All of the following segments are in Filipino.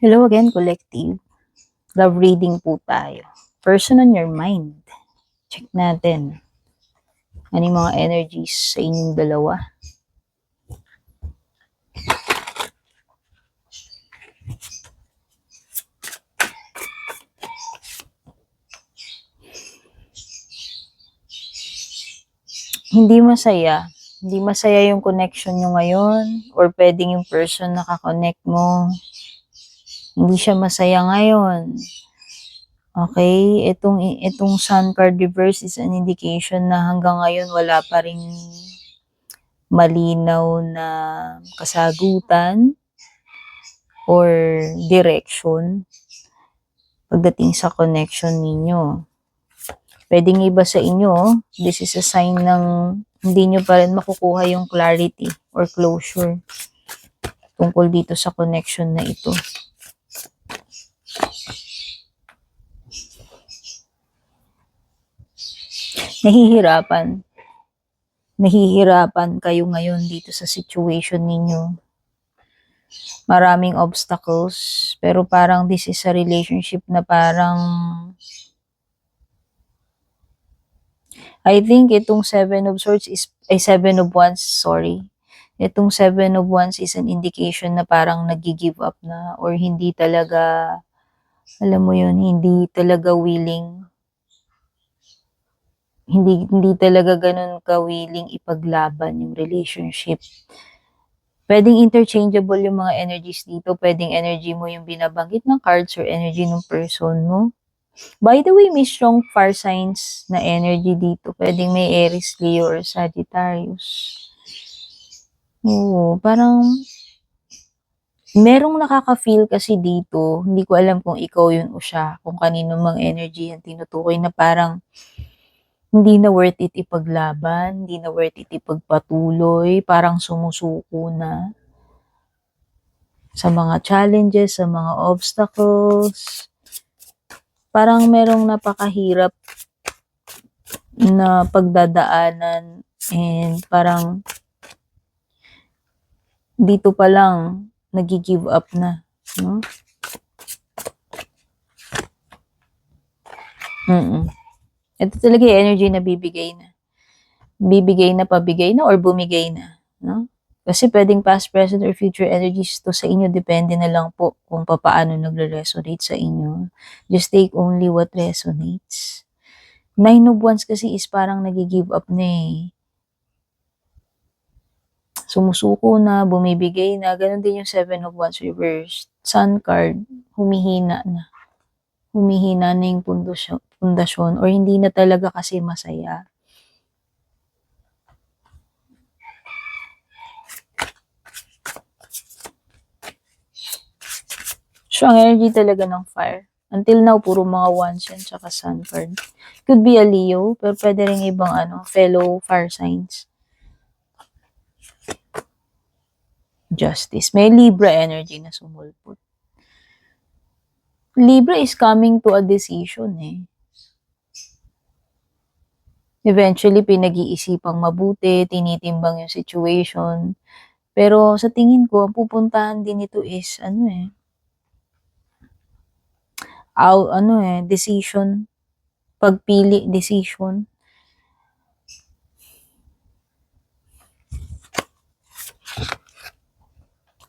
Hello again, collective. Love reading po tayo. Person on your mind. Check natin. Ano yung mga energies sa inyong dalawa? Hindi masaya. Hindi masaya yung connection nyo ngayon or pwedeng yung person nakakonect mo. Hindi siya masaya ngayon. Okay? Itong Sun card reverse is an indication na hanggang ngayon wala pa rin malinaw na kasagutan or direction pagdating sa connection ninyo. Pwedeng iba sa inyo, this is a sign ng hindi nyo pa rin makukuha yung clarity or closure tungkol dito sa connection na ito. Nahihirapan kayo ngayon dito sa situation ninyo. Maraming obstacles, pero parang this is a relationship na parang I think itong Seven of Wands, sorry. Itong Seven of Wands is an indication na parang nag-give up na or hindi talaga, alam mo yun, hindi talaga willing. Hindi talaga ganun ka-willing ipaglaban yung relationship. Pwedeng interchangeable yung mga energies dito. Pwedeng energy mo yung binabanggit ng cards or energy ng person mo. By the way, may strong fire signs na energy dito. Pwedeng may Aries, Leo, or Sagittarius. Oo, parang merong nakaka-feel kasi dito. Hindi ko alam kung ikaw yun o siya, kung kanino mang energy ang tinutukoy na parang hindi na worth it ipaglaban, hindi na worth it ipagpatuloy, parang sumusuko na sa mga challenges, sa mga obstacles. Parang merong napakahirap na pagdadaanan and parang dito pa lang nag-give up na, no? Ito talaga yung energy na bibigay na. Bibigay na, pabigay na, or bumigay na, no? Kasi pwedeng past, present, or future energies to sa inyo. Depende na lang po kung paano nagre-resonate sa inyo. Just take only what resonates. Nine of Wands kasi is parang nag-give up na eh. Sumusuko na, bumibigay na. Ganon din yung Seven of Wands reversed. Sun card, humihina na. Humihina na yung pundasyon or hindi na talaga kasi masaya. Strong energy talaga ng fire. Until now, puro mga wands yan, tsaka sun card. Could be a Leo, pero pwede rin ibang fellow fire signs. Justice. May Libra energy na sumulpot. Libra is coming to a decision eh. Eventually, pinag-iisipang mabuti, tinitimbang yung situation. Pero sa tingin ko, ang pupuntahan din ito is, decision. Pagpili, decision.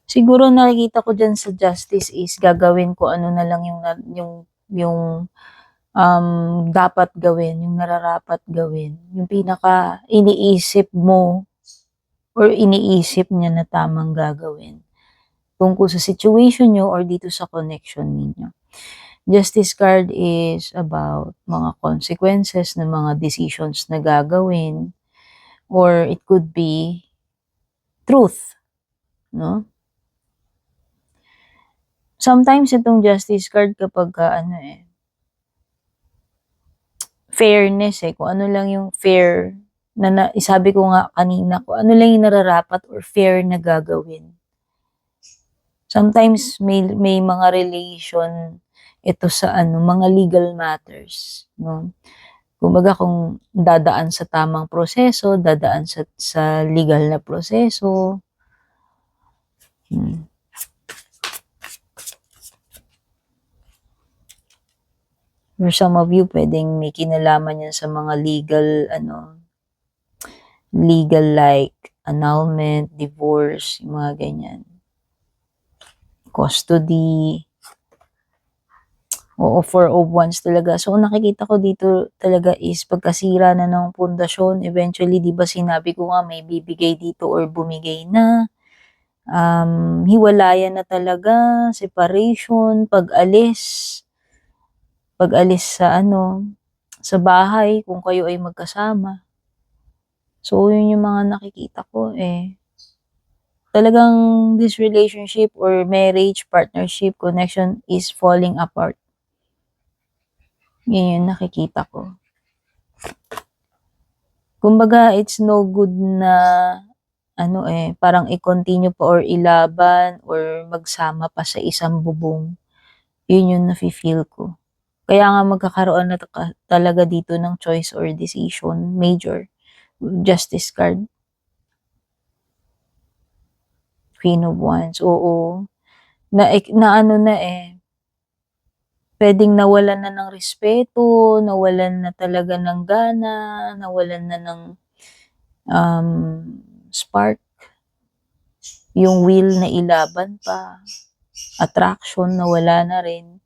Siguro nakikita ko dyan sa justice is gagawin ko ano na lang yung dapat gawin, yung nararapat gawin. Yung pinaka iniisip mo or iniisip niya na tamang gagawin tungkol sa situation nyo or dito sa connection ninyo. Justice card is about mga consequences ng mga decisions na gagawin or it could be truth, no? Sometimes itong justice card kapag fairness kung ano lang yung fair na isabi ko nga kanina, kung ano lang yung nararapat or fair na gagawin. Sometimes may mga relation ito sa mga legal matters, no? Kumbaga kung dadaan sa tamang proseso, dadaan sa legal na proseso. For some of you, pwedeng may kinalaman yan sa mga legal like annulment, divorce, yung mga ganyan. Custody. Oo, 4 of Wands talaga. So, nakikita ko dito talaga is pagkasira na ng pundasyon. Eventually, di ba sinabi ko nga may bibigay dito or bumigay na. Hiwalayan na talaga, separation, pag-alis sa bahay kung kayo ay magkasama. So, yun yung mga nakikita ko eh. Talagang this relationship or marriage, partnership, connection is falling apart. Yun yung nakikita ko. Kumbaga, it's no good na parang i-continue pa or ilaban or magsama pa sa isang bubong. Yun yung nafe-feel ko. Kaya nga magkakaroon na talaga dito ng choice or decision, major. Justice card. Queen of Wands, oo. Pwedeng nawalan na ng respeto, nawalan na talaga ng gana, nawalan na ng spark, yung will na ilaban pa, attraction, nawala na rin.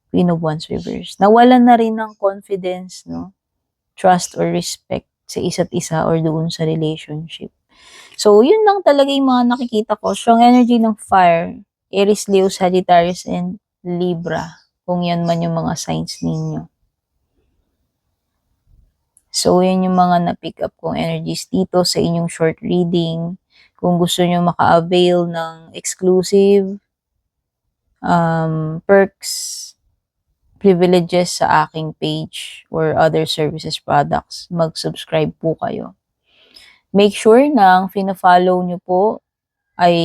Queen of Wands reverse. Nawalan na rin ng confidence, no? Trust or respect sa isa't isa or doon sa relationship. So, yun lang talaga yung mga nakikita ko. Strong energy ng fire, Aries, Leo, Sagittarius, and Libra. Kung yan man yung mga signs ninyo. So, yan yung mga na-pick up kong energies dito sa inyong short reading. Kung gusto nyo maka-avail ng exclusive perks, privileges sa aking page or other services products, mag-subscribe po kayo. Make sure na ang fina-follow nyo po ay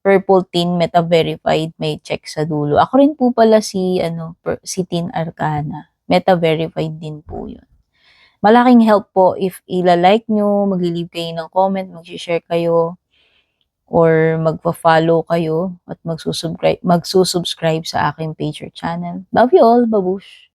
Purple Tin Meta Verified, may check sa dulo. Ako rin po pala si Tin Arcana. Meta Verified din po 'yun. Malaking help po if ila-like nyo, magli-leave kayo ng comment, mag-share kayo, or magpa-follow kayo at magsusubscribe sa aking page or channel. Love you all, babush!